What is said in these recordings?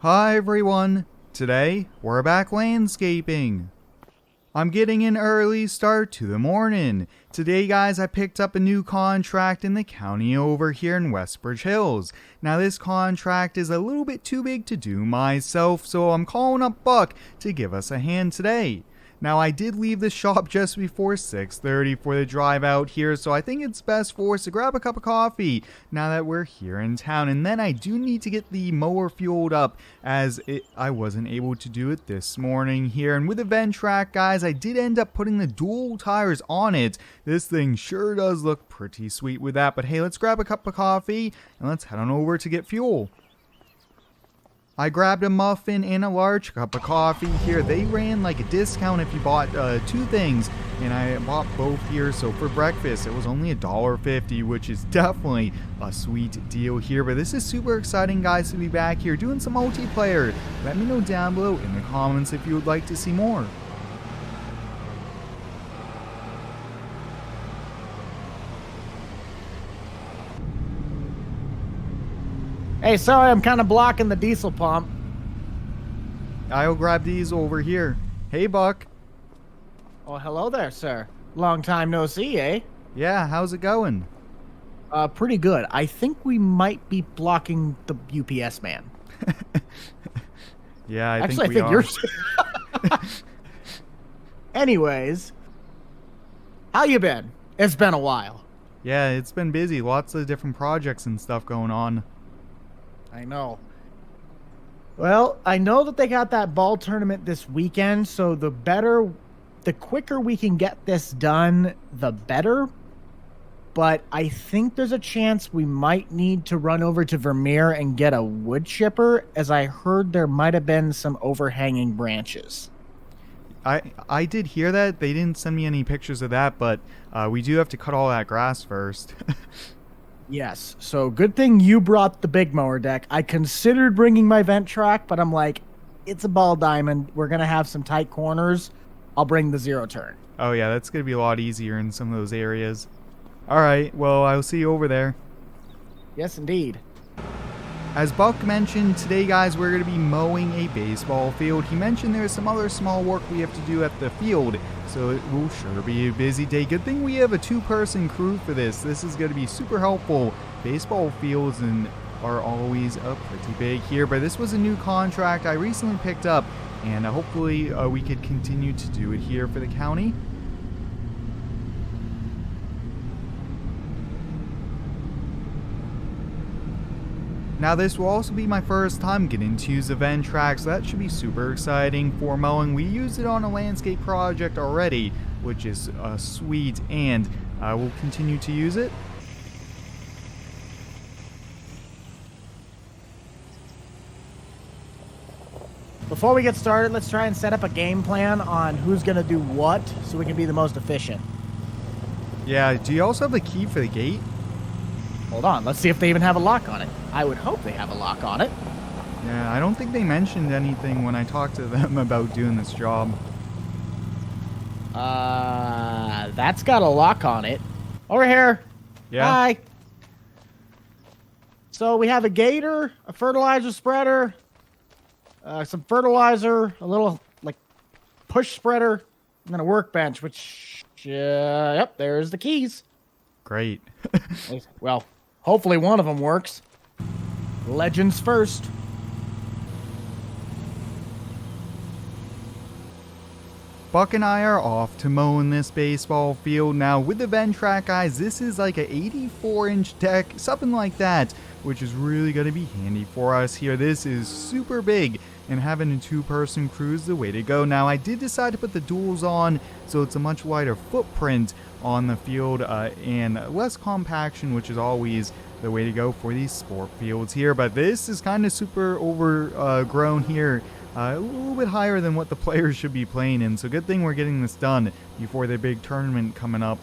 Hi everyone! Today, we're back landscaping. I'm getting an early start to the morning. Today guys, I picked up a new contract in the county over here in Westbridge Hills. Now this contract is a little bit too big to do myself, so I'm calling up Buck to give us a hand today. Now I did leave the shop just before 6:30 for the drive out here, so I think it's best for us to grab a cup of coffee now that we're here in town. And then I do need to get the mower fueled up as I wasn't able to do it this morning here. And with the vent track guys, I did end up putting the dual tires on it. This thing sure does look pretty sweet with that, but hey, let's grab a cup of coffee and let's head on over to get fuel. I grabbed a muffin and a large cup of coffee here. They ran like a discount if you bought two things, and I bought both here. So for breakfast, it was only $1.50, which is definitely a sweet deal here. But this is super exciting, guys, to be back here doing some multiplayer. Let me know down below in the comments if you would like to see more. Hey, sorry, I'm kind of blocking the diesel pump. I'll grab these over here. Hey, Buck. Oh, hello there, sir. Long time no see, eh? Yeah, how's it going? Pretty good. I think we might be blocking the UPS man. Yeah, I Actually, think I we think are. you're... Anyways, how you been? It's been a while. Yeah, it's been busy. Lots of different projects and stuff going on. I know. Well, I know that they got that ball tournament this weekend, so the quicker we can get this done, the better. But I think there's a chance we might need to run over to Vermeer and get a wood chipper, as I heard there might have been some overhanging branches. I did hear that. They didn't send me any pictures of that, but we do have to cut all that grass first. Yes, so good thing you brought the big mower deck. I considered bringing my vent track, but I'm like, it's a ball diamond. We're going to have some tight corners. I'll bring the zero turn. Oh yeah, that's going to be a lot easier in some of those areas. Alright, well, I'll see you over there. Yes, indeed. As Buck mentioned, today guys, we're going to be mowing a baseball field. He mentioned there's some other small work we have to do at the field, so it will sure be a busy day. Good thing we have a two-person crew for this. This is going to be super helpful. Baseball fields are always pretty big here, but this was a new contract I recently picked up, and hopefully we could continue to do it here for the county. Now this will also be my first time getting to use the vent track, so that should be super exciting for mowing. We used it on a landscape project already, which is sweet, and we'll continue to use it. Before we get started, let's try and set up a game plan on who's going to do what so we can be the most efficient. Yeah, do you also have the key for the gate? Hold on, let's see if they even have a lock on it. I would hope they have a lock on it. Yeah, I don't think they mentioned anything when I talked to them about doing this job. That's got a lock on it. Over here. Yeah? Hi. So we have a gator, a fertilizer spreader, some fertilizer, a little, like, push spreader, and then a workbench, which, yep, there's the keys. Great. Well, hopefully one of them works. Legends first. Buck and I are off to mow in this baseball field. Now with the vent track guys, this is like a 84-inch deck, something like that, which is really going to be handy for us here. This is super big, and having a two-person crew is the way to go. Now I did decide to put the duals on, so it's a much wider footprint on the field and less compaction, which is always the way to go for these sport fields here. But this is kind of super overgrown here, a little bit higher than what the players should be playing in, so good thing we're getting this done before the big tournament coming up.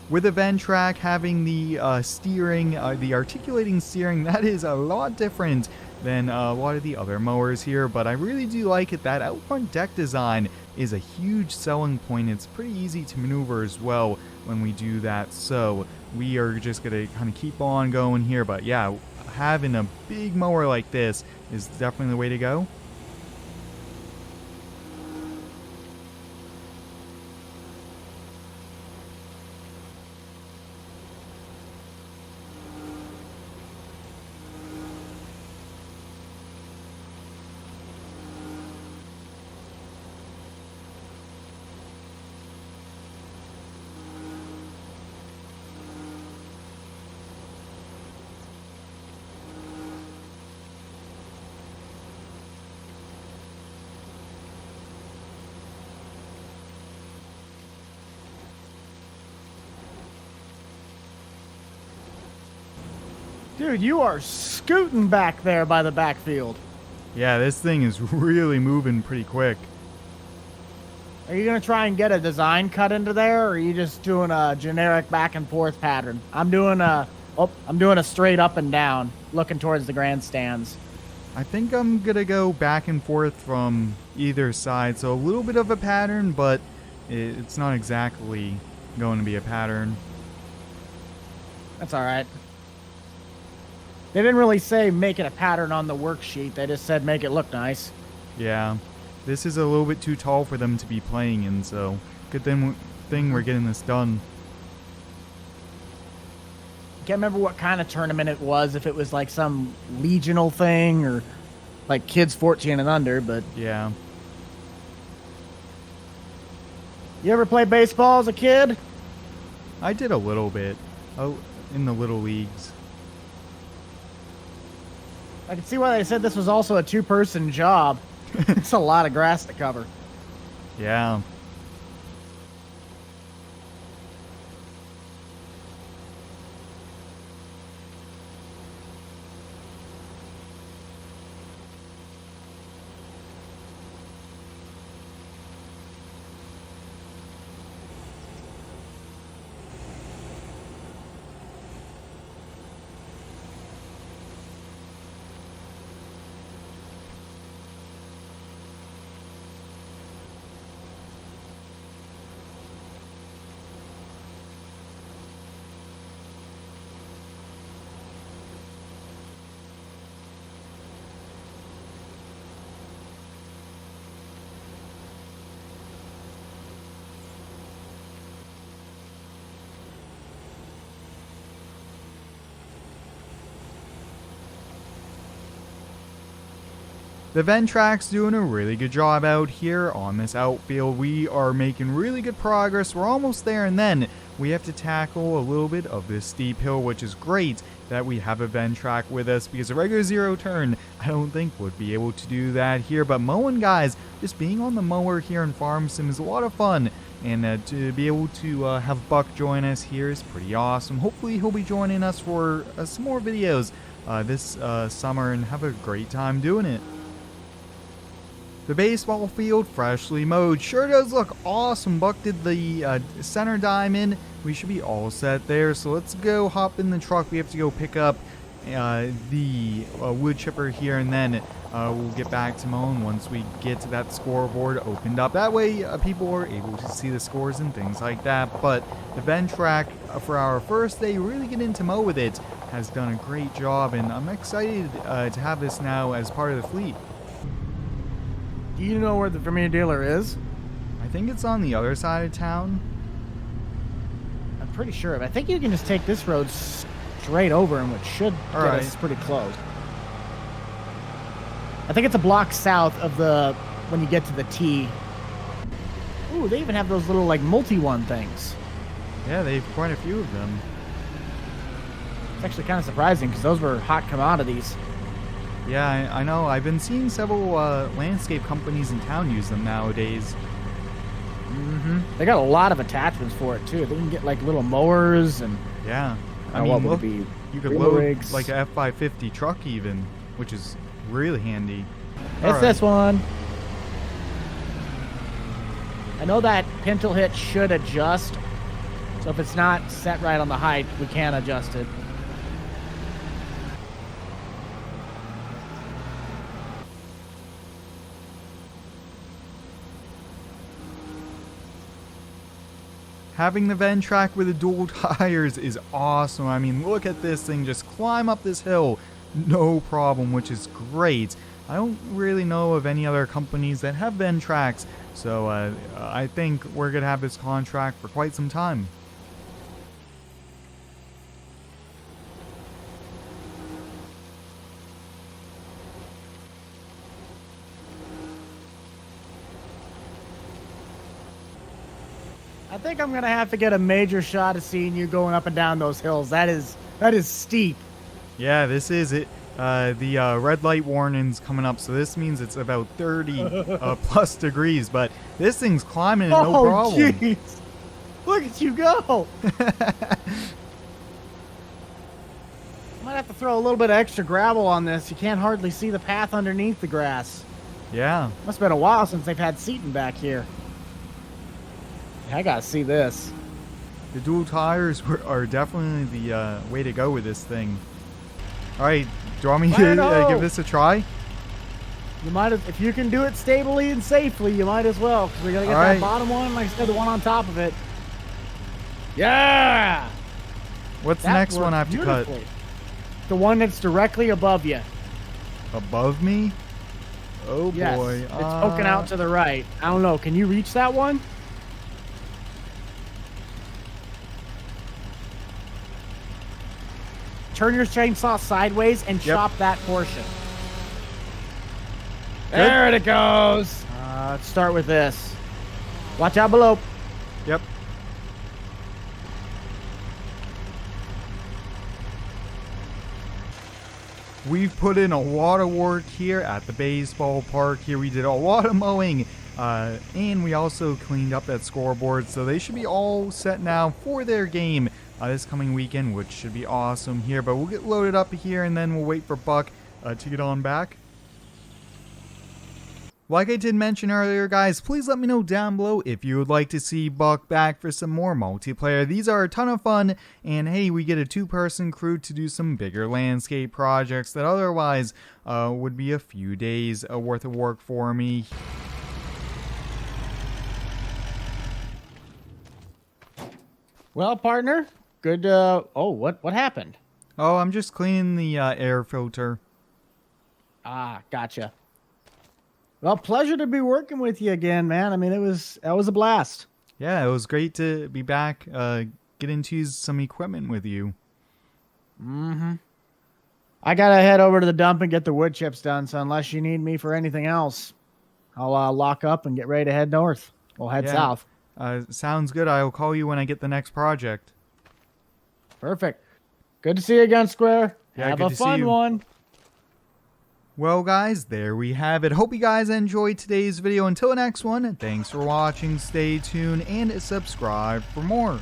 With the vent track having the steering, the articulating steering, that is a lot different than a lot of the other mowers here, but I really do like it. That out front deck design is a huge selling point. It's pretty easy to maneuver as well when we do that, so we are just going to kind of keep on going here. But yeah, having a big mower like this is definitely the way to go. Dude, you are scooting back there by the backfield. Yeah, this thing is really moving pretty quick. Are you going to try and get a design cut into there, or are you just doing a generic back and forth pattern? I'm doing a straight up and down, looking towards the grandstands. I think I'm gonna go back and forth from either side, so a little bit of a pattern, but it's not exactly going to be a pattern. That's all right. They didn't really say make it a pattern on the worksheet. They just said make it look nice. Yeah, this is a little bit too tall for them to be playing in, so good thing we're getting this done. Can't remember what kind of tournament it was, if it was like some regional thing or like kids 14 and under, but Yeah. you ever play baseball as a kid? I did a little bit. Oh, in the little leagues. I can see why they said this was also a two-person job. It's a lot of grass to cover. Yeah. The Ventrack's doing a really good job out here on this outfield. We are making really good progress. We're almost there, and then we have to tackle a little bit of this steep hill, which is great that we have a Ventrack with us, because a regular zero turn I don't think would be able to do that here. But mowing, guys, just being on the mower here in Farm Sim is a lot of fun, and to be able to have Buck join us here is pretty awesome. Hopefully he'll be joining us for some more videos this summer, and have a great time doing it. The baseball field freshly mowed. Sure does look awesome. Buck did the center diamond. We should be all set there. So let's go hop in the truck. We have to go pick up the wood chipper here, and then we'll get back to mowing once we get to that scoreboard opened up. That way people are able to see the scores and things like that. But the Ventrack for our first day really getting to mow with it has done a great job, and I'm excited to have this now as part of the fleet. Do you know where the Vermeer dealer is? I think it's on the other side of town. I'm pretty sure of it. I think you can just take this road straight over, and which should get us pretty close. I think it's a block south of when you get to the T. Ooh, they even have those little like multi-one things. Yeah, they've quite a few of them. It's actually kind of surprising, because those were hot commodities. Yeah, I know. I've been seeing several landscape companies in town use them nowadays. They got a lot of attachments for it too. They can get like little mowers and Yeah, I what mean, would look, it be? you could Wheel load rigs. like a F550 truck even, which is really handy. It's this one. I know that pintle hitch should adjust, so if it's not set right on the height, we can adjust it. Having the Ventrack with the dual tires is awesome. I mean, look at this thing just climb up this hill. no problem, which is great. I don't really know of any other companies that have bend tracks, so I think we're going to have this contract for quite some time. I think I'm gonna have to get a major shot of seeing you going up and down those hills. That is steep. Yeah, this is it. The red light warning's coming up, so this means it's about 30 plus degrees, but this thing's climbing at no problem. Oh, jeez. Look at you go. Might have to throw a little bit of extra gravel on this. You can't hardly see the path underneath the grass. Yeah. Must have been a while since they've had seating back here. I gotta see this. The dual tires are definitely the way to go with this thing. All right, do you want me to give this a try? You might have, if you can do it stably and safely, you might as well. Because we gotta get that bottom one, like I said, the one on top of it. Yeah. What's the next one I have to cut? The one that's directly above you. Above me? Oh yes, boy. It's poking out to the right. I don't know. Can you reach that one? Turn your chainsaw sideways and chop that portion. Good. There it goes. Let's start with this. Watch out below. Yep. We've put in a lot of work here at the baseball park. Here we did a lot of mowing. And we also cleaned up that scoreboard. So they should be all set now for their game this coming weekend, which should be awesome here. But we'll get loaded up here and then we'll wait for Buck to get on back. Like I did mention earlier, guys, please let me know down below if you would like to see Buck back for some more multiplayer. These are a ton of fun, and hey, we get a two-person crew to do some bigger landscape projects that otherwise would be a few days worth of work for me. Well, partner, good. Oh, what happened? Oh, I'm just cleaning the air filter. Ah, gotcha. Well, pleasure to be working with you again, man. I mean, that was a blast. Yeah, it was great to be back, getting to use some equipment with you. Mm-hmm. I gotta head over to the dump and get the wood chips done, so unless you need me for anything else, I'll lock up and get ready to head north. We'll head south. Sounds good. I'll call you when I get the next project. Perfect. Good to see you again, Square. Yeah, have a fun one. Well, guys, there we have it. Hope you guys enjoyed today's video. Until the next one, thanks for watching. Stay tuned and subscribe for more.